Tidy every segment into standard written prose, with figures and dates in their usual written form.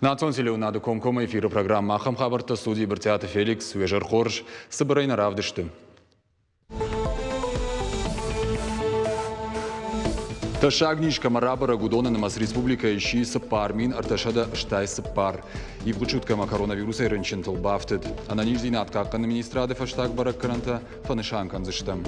Национ селеунады комкома эфиры программа Ахам Хабарта студии Бартиата Феликс, Вежер Хорж, Сабарайна Равдышты. Ташагнишка марабара гудонанамас республика ищи сапармин арташада штай сапар. И вгучуткама коронавируса рынчентл бафтет. А на нижней надкакан министрады фаштаг барак каранта фанышанкан зыштам.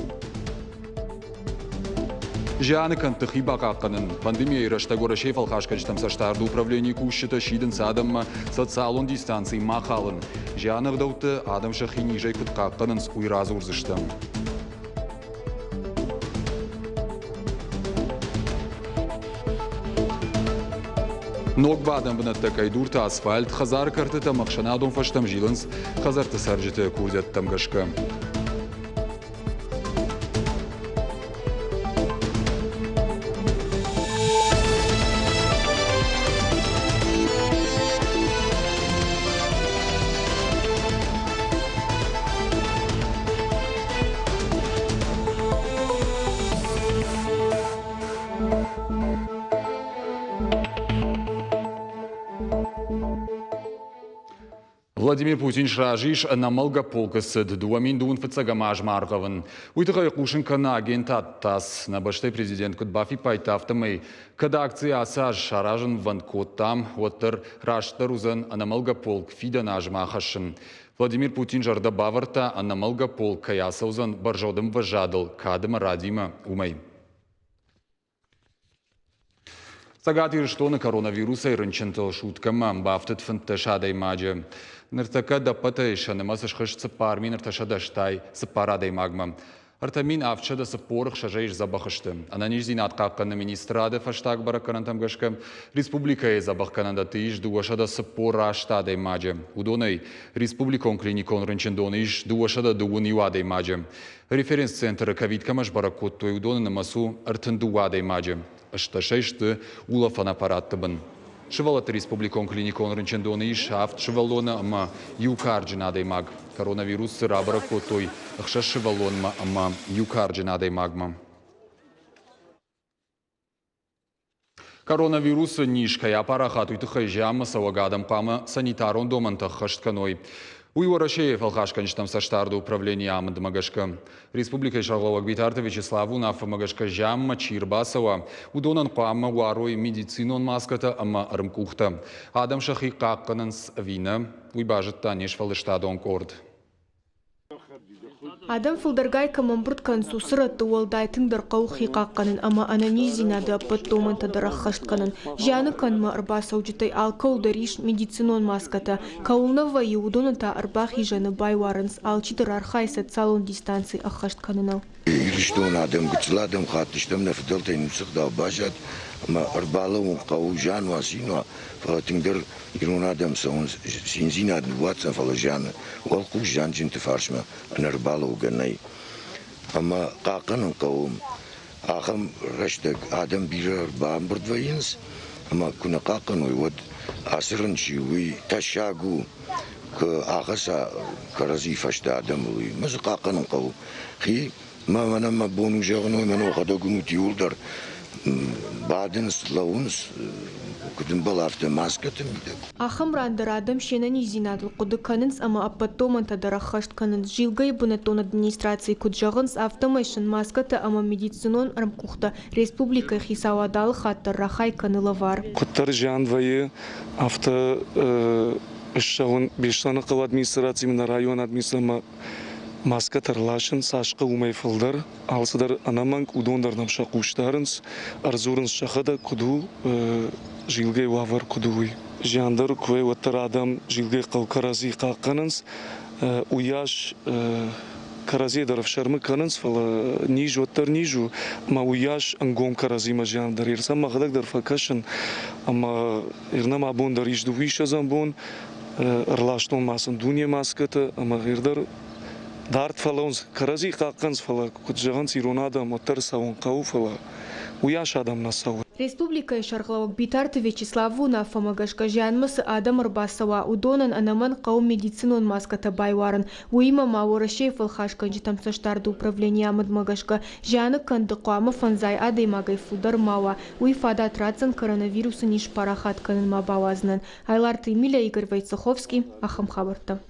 Жаны кантых ибакаканын пандемия раштагора шефал хашкачтам саштарды управление кушчета шиден садамма социалон дистанции махалын. Жаны вдауты адам шахи нижай кыткаканын с уйразу урзыштам. Ногбадам бнаттакай дурта асфальт, хазар картыта махшанадон фаштам жилынс, хазарты саржыты курдяттам гашка. Владимир Путин шражиш на Малгаполкасыд дуамин дуун фыцагамаж маргавын. Уйтыгай кушынкана агентат тас на баштай президент Кудбафи пайтафтамай. Когда акция асаж шаражын ванкоттам, оттыр раштыр узын на Малгаполк фиданаж махашын. Владимир Путин жарда баварта на Малгаполк каяса узын баржодым важадыл, кадыма радима умай. Сагатир что на коронавируса и рынчентал шуткам бафтет фанташадай маджа. Ныртака да патаиша намасаш хаш цапармин нырташада штай сапарадай магма. Артамин авчада сапорх шажаиш забахашты. Ананижзин атқаққаны министрады фаштаг баракарантам гашка. Республика забахкананда тыиш дуашада сапора аштадай маджа. Удонай республикон клиникон рынчендониш дуашада дуун юадай маджа. Референс-центр ковид-камаш баракоттой удоны намасу артындуадай маджа. Ашташайшты улафан аппаратты бын. Шывалаты республикон клиникон рынчендоны иш афт шывалона ама юкарджинадай маг. Коронавирус сырабара котой ахша шывалонма ама юкарджинадай магма. Коронавирус нишкая аппарахат уйтыхай жама савагадам пама санитарон домантах хаштканой. Уйворашеев алхашканчтам саштарды управления аманд магашка. Республика Шарлова Гвитарта Вячеславу нафа магашка жамма Чирбасова. Удонан қамма уарой медицинон маската ама армкухта. Адам шахи қаққанынс вина. Уйбажытта нешфалыштадон корд. Адам фылдаргай камамбурт кансу сыратты уалдайтын дарқау хиқаққанын ама ананизинады аппаттоманта дараққаштканын. Жаны канма арба сауджитай алкау дариш медицинон маската. Каулнава иудоната арба хижаны байварынс алчидыр архайсат салон дистанции аққаштканынал. Ирштон адам гыцладым хаттыштым нафдалтайным сықда башат. Ама арбалау қау жан васино фалатыңдыр ирон адам саун синзинад ватсан фалажаны. Уалқу жан жинты фаршма анарбалау ганай. Ама қақанын қауым. Ахам раштаг адам бирар бамбырдвайынс. Ама күна қақан ойвад асырын шиуи ташагу. Ағаса карази фашта адам уи. Мазы қақанын қау. Хи мана бону жағын ой мана оқада күні тиулдар. Бадынс лаунс күдін бұл автомаскаты мейді. Ахам рандыр адам шенен изинадыл құды канынс ама аппаттоманта дараққашт канынс. Жилгай бұнатон администрации күд жағынс автомайшын маскаты ама медицинон армкухта республика хисавадалы хаттыр рахай канылы var. Құттар жанвайы авто үшшағын бештаны қыл администрации мына район администрама маска тарлашын сашқы умай фылдар, алсыдар анаманг удондарнам шақуштарынс, арзурынс шақада күду жилгей вавар күдуй. Жандар күвей ваттар адам жилгей қал карази қаққанынс, уяш карази даров шармы канынс, фала нижу ваттар нижу, ма уяш ангом карази ма жандар. Ирсам махадак дар факашын, ама ирнам абон дар ижду виша замбон, арлаштон масын дуния маската, ама ирдар Дарт фалаунс карази қаққанс фала күтжағанс ирон адам оттар сауын қау фала уяш адам насауы. Республика Шарглавок Битарты Вячеславуна Фомагашка Жанмас Адам Рбасова Удонан Анаман Каум медицинон маската Байваран Уима Маурашей Фалхашка Житамсаштарду управления Мадмагашка Жана Кандакуама Фанзай Адей Магай Фудар Мава Уифада Трацан коронавируса Ниш Парахат Канан Мабавазнан Айларты Миля Игорь Войцеховский Ахам Хабарта.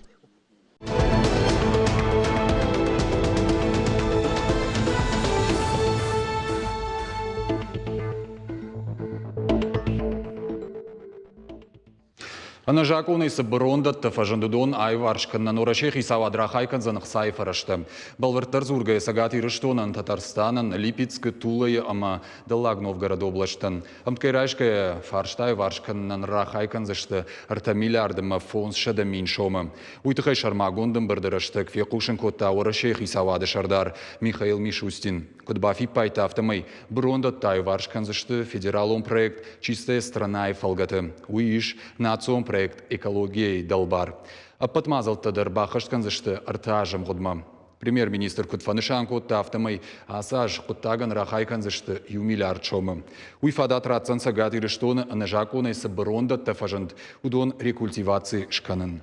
Ана жакуны сыбыронда тафажандудон айваршканнан урашехи савадрахайкан занықсай фарашты. Балварттар зургая сагати рыштонан Татарстанан Липецк Тулай ама Далаг Новгород облаштан. Амкайрайшкая фарштай варшканнан рахайкан зашты артамилярдыма фонс шада миншома. Уйтыхай шармагондым бардырашты квекушын котта урашехи савады шардар Михаил Мишустин. Кудбафи пайта автомай бронда тай варшкан зашты федералом проект «Чистая страна и фалгаты». Уиш национ проект «Экология и Далбар». Подмазал тадар бахашкан зашты артажам гудма. Премьер-министр Кутфанышан котта автомай асаж коттаган рахайкан зашты юмиляр чома. Уйфада трацан сагати рештона анажакуна сабронда тафажанд удон рекультивации шканан.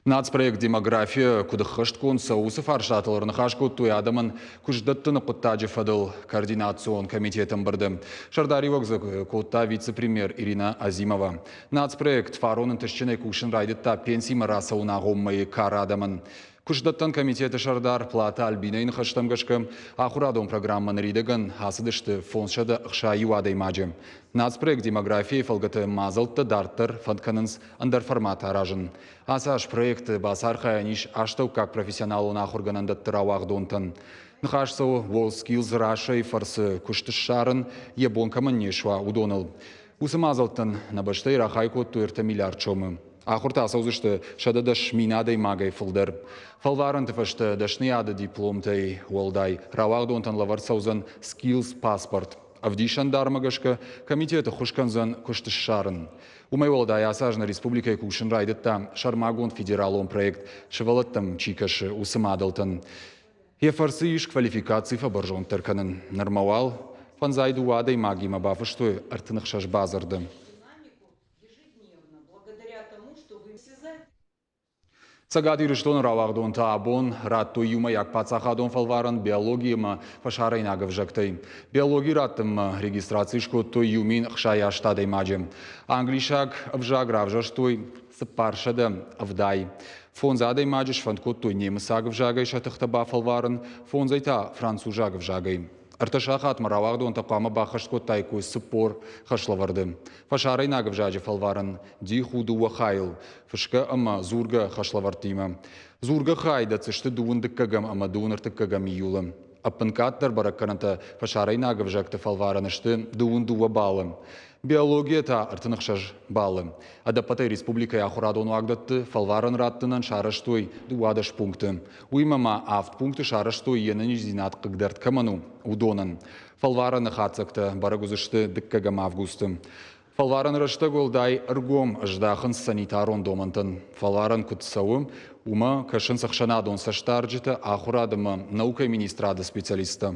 Нацпроект «Демография» кудахашткон саусов аршатыларын хашкот той адаман куждаттыны коттажы фадыл координацион комитетом барды. Шардари вогзы котта вице-премьер Ирина Азимова. Нацпроект фаронын тышчыны кушын райдытта пенсий мараса унағоммайы кар адаман. Куждаттан комитеті Шардар плата альбинайын хаштамгашкам ахурадон программаны ридаган асыдышты фоншада ықшайы вадаймаджы. Нацпроект «Демография» фалгаты мазылтты дарттыр фантканынс андар формат аражын. Асаш проекты басар хаяниш аштау как профессионал он ахурганандаттыр ауағдонтын. Нхашсау WorldSkills Russia и фарсы күштішшарын ебонкамын нешва удоныл. Усы мазылттын набаштай рахайкотту ерті миллиард чомы. Ахурта саузышты шададаш минадай магай фылдыр. Фалварын тыфашты дашны ады дипломтай уолдай. Равагдонтан лавар саузан skills паспорт. Авдишан дармагашка комитеты хушканзан куштышшарын. Умай уолдай асажна республика кушын райдытта шармагон федералон проект шывалаттам чикашы усымадылтын. Ефарсы иш квалификации фабаржон тырканын. Нормавал фанзайду уадай магима бафыштой артынық шаш базарды. Сагати рештон равагдон таабон, ратто юма як пацахадон фалваран биологияма фашарайнагов жактай. Биологи раттым регистрации шкотто юмин хшая штадай маджем. Англишак авжаг равжаштой сапаршада авдай. Фонзадай маджеш фанткотто немысаг авжагай шатыхтаба фалваран, фонзайта францужаг авжагай. Арташахат маравагдон тапама бахашкот тайку сыпор хашлаварды. Фашарай нагов жаджи фалваран ди худу вахайл. Фашка ама зурга хашлавартима. Зурга хайда цышты дуындыккагам ама дуыныртыккагам июлам. Аппанкаттар бараккаранта фашарай нагов жакты фалваранышты дуынду вабалым. Биология та артынықшаж балым. Адапатай республика яхурадон вагдатты фалваран раттынан шараштой дуадаш пункты. Уймама авт пункты шараштой енін зинат қыгдарт каману удонан. Фалвараны хатсакты барагузышты дыккагам августым. Фалваран рашты голдай ыргом ждахын санитарон домантын. Фалваран кутсауым ума кашын сақшанадон саштарджыты ахурадымы наука министрады специалиста.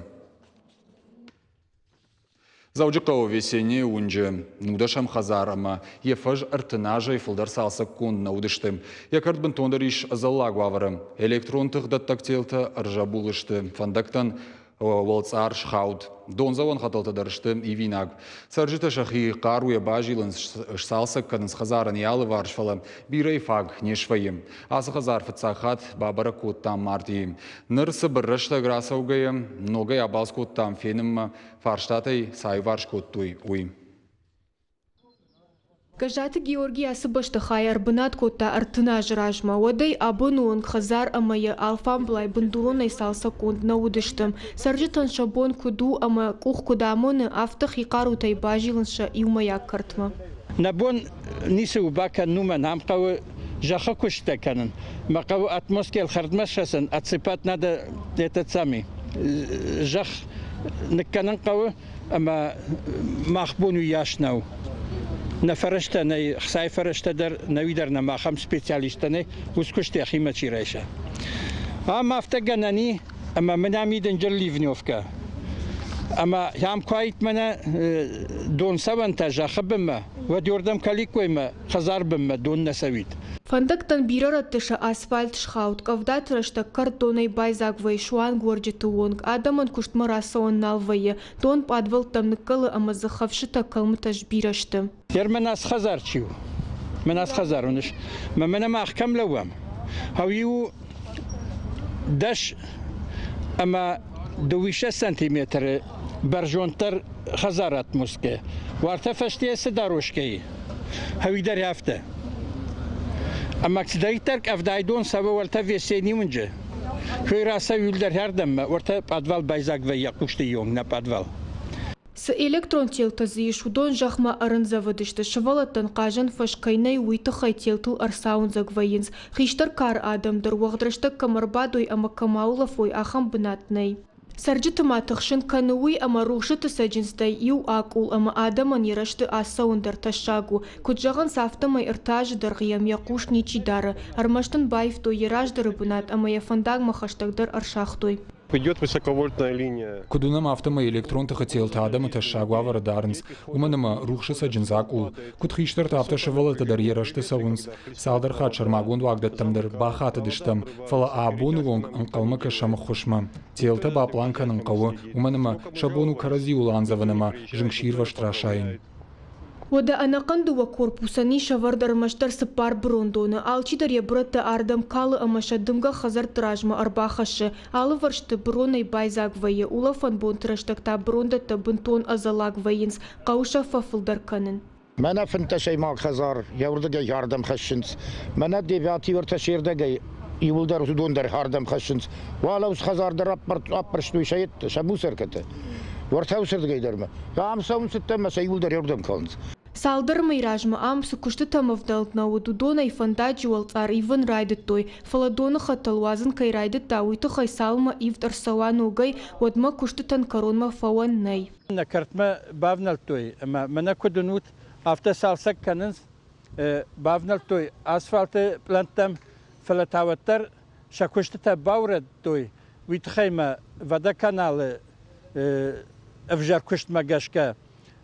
Зауджықау весене унжы нудашам хазарама, ефаж артынажа и фылдар салса кунд наудыштым. Якард бінтондар иш азаллагу аварым. Электронтық даттактелті аржабулышты. Фандактан волцар шхауд. Донзавон хаталтадарышты и винаг. Саржыта шахи қаруя бажилын салса кадынс хазаран ялы варшфала. Бирай фаг нешвайым. Асы хазар фыцахат бабара коттам мартием. Нырсы біррышта грасаугайым. Ногай абалс коттам фенім фарштатай сай варш коттуй уй. Кажаты Георгий асыбышты хайар бынат котта артына жыражма. Одай абынуын хазар амая алфам блай бындулунай салса конд наудыштым. Саржытан шабон куду ама кух кудамыны автых икару тайбажилынша иумаяк картма. Набон нисы убака нума намқавы жаха куштаканын. Мақавы атмоскел хардмашасын отсыпать надо этот самый. Жах наканын қавы ама махбуну яшнау. На фарштаны, хсай фарштадар, на видарна махам специалистаны, ускуште ахима чирайша. А мафтаганани, ама менамиден джерливневка. أما هم كويت منا دون سوان تجاخ بما وديوردم كاليكوي ما خزار بما دون نسويت. Фандактан бирараттыша асфальт шхаут кавдат рашта картонай байзагвай шуан горджету вонг адаман куштмарасон налвае тон подвал там ныкалы амазахавшита калмыташ бирашты. ير مناس خزار شيو مناس خزار ونش ما منا ما أحكم لوام هاويو دش أما دويشة سنتيمتر برجونتر خزارات مسكة وارتفشتي سداروشكي هاوي در هفته أما كدايترك أفدايدون سوا ورتا في سيني ونجا كوي راسا يولدر هردم ورتا بادوال بايزاق ويا قشتي يوم نبادوال С электрон телтази шудон жахма арынзавадышты шывалаттан қажан фашкайнай уйты хай телтыл арсаун загвайынс. Хиштар кар адамдыр уағдрышты камарбадой ама камаулафой ахам бынатнай. Сарджыты матықшын кануи ама рухшыты саджинстай ю акул ама адаман ерашты асаундар ташагу. Куджаган сафтамай иртажыдар ғиям яқуш ничидары. Армаштын байфтой ераждары бынат ама яфандаг махаштагдар аршахтой. Идет высоковольтная линия. Кудунам автома электрон хотел тадам ташагва радарнс. Уманама рухши саджинзакул. Кудхиштар автошевала тадарьерашты саунс. Садар хачармагун вагдаттамдыр бахата дыштам. Фала абунугонг анкалмака шамахушма. Телта бапланкан анкаву. Уманама шабону карази уланзаванама. Жнгшир ваштрашайн. Вода анакандува корпусани шавардар маштар сапар брондона алчидар ябрата ардам калы амашадымга хазар тражма арбахашы алы варшты бронай байзагвае улафан бонтраштакта брондата бунтон азалагваинс кауша фафылдар канын. Mana fintaşay mal khazar yavruda yardım khashins mana devati ver tashirda yuvldar hudundar yardım khashins wala us khazar da rappar shtu shayt shabu serkete wartawsirda gaydarma ya am saun sitta masa yuvldar yardım kans Салдар майражма ам сукушты тамавдалт на удудона и фандаджуал цар иван райдет той фаладона хаталвазан кай райдет тауиты хай салма ивтар савану гай водма куштытан коронма фауан най. نكرتما بافنال توي أما منا كدنوت أفتى سالسك كننس بافنال توي أسفلت بلانتم فلتاوتر شكوشتة باورد توي ويتخيما ودا كانال أفجار كشت مجاشكا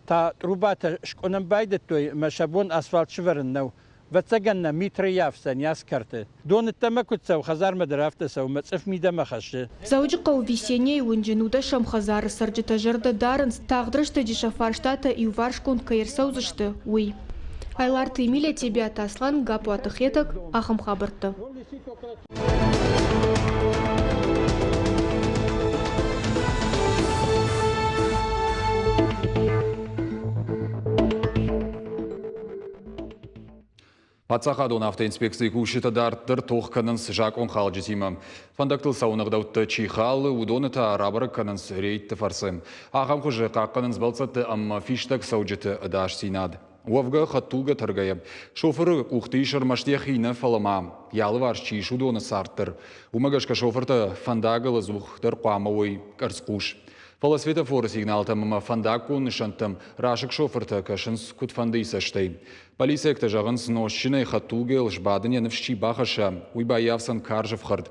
تا روبات شكونم بايدت توي ما شابون أسفلت شفرنو وتسجلنا متر يافسن ياسكرت دون التمكن سو خزار مدرافت سو متصف ميدا مخش زوج قو весенней унженуда шам хазар сарджета жарда дарынс тағдырышты дешафарштата и варшкон кайырсаузышты уй. Айларты миля тебе атаслан гапу атыхетак ахам хабырты. Пацахадон автоинспекции кушита дартыр тоққанынс жакон халжетима. Фандактыл сауынығдаутты чихалы удоныта арабыры канынс рейтті фарсы. Ағам құжы қаққанынс балцатты амма фиштак саужеті ыдаш синад. Уавга хаттулга таргая. Шофыры уқты шырмаште хина фалама. Ялы варшчи шудоны сарттыр. Умагашка шофырты фандагылы зуқтыр қуамауй карскуш. Фала светофор сигналтам фандакун шантам рашык шофырты кашынс кутфандыйса штай. Полиция кта жағынс нощиной хаттулга лжбадыня навшчи бахаша уйбаявсан каржев хард.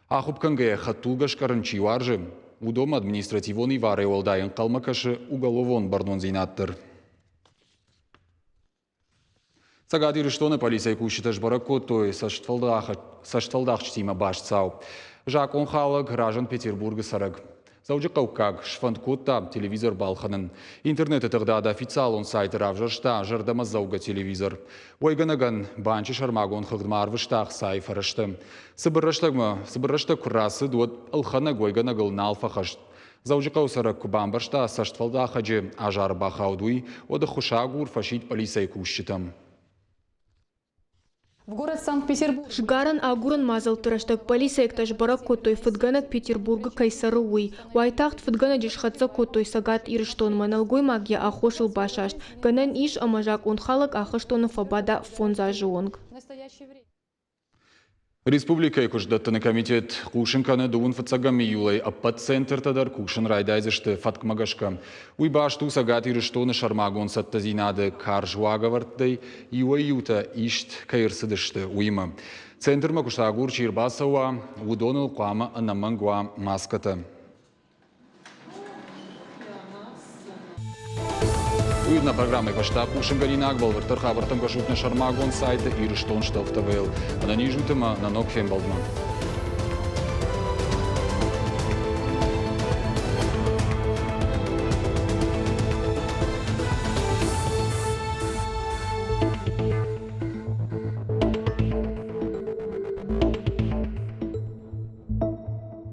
Ахупканге хаттулга шкарынчи варжы. Удом административоны вары олдайын қалмакашы уголовон бардон зинаттыр. Цагадиры штоны полиция кушита жбарако той сашталдах чтима баш цау. Жакон халық граждан Петербурга сараг. Заужы қауқақ шфандкотта телевизор балханын. Интернет тұғдады официалон сайты равжашта жардама зауға телевизор. Ойганаган банчы шармагон қығдмарвыштақ сайфарышты. Сыбырышты күрасы дуат алхана ойганагыл налфахашт. Заужы қаусары күбамбашта саштфалда хажы ажар бахаудуй, оды хушагур фашит полиция кушчитам. В город Санкт-Петербург. Шгаран агуран мазал тыраштак полиция кташ барак котой футганат Петербурга кайсары уй. Уайтахт футгана дешхатса котой сагат ирыштон маналгой магия ахошыл башашт. Ганан иш амажак он халак ахыштоны фабада фонза жонг. Республика кушдаттыны комитет кушынканы дуын фатсагами юлай аппат центр тадар кушын райдайзышты фаткмагашка. Уйбашту сагат ирыштоны шармагон саттазинады каржуага варттай юай юта ишт кайырсыдышты уйма. Центр макуштагур чирбасауа удоныл қуама анамангуа маската. Uydna programmai paštap Ушенгаринак Балвартар Хабартам Кашутна Шармагон сайта и Риштон Штофтавел. Она не жутыма на ног фембалдман.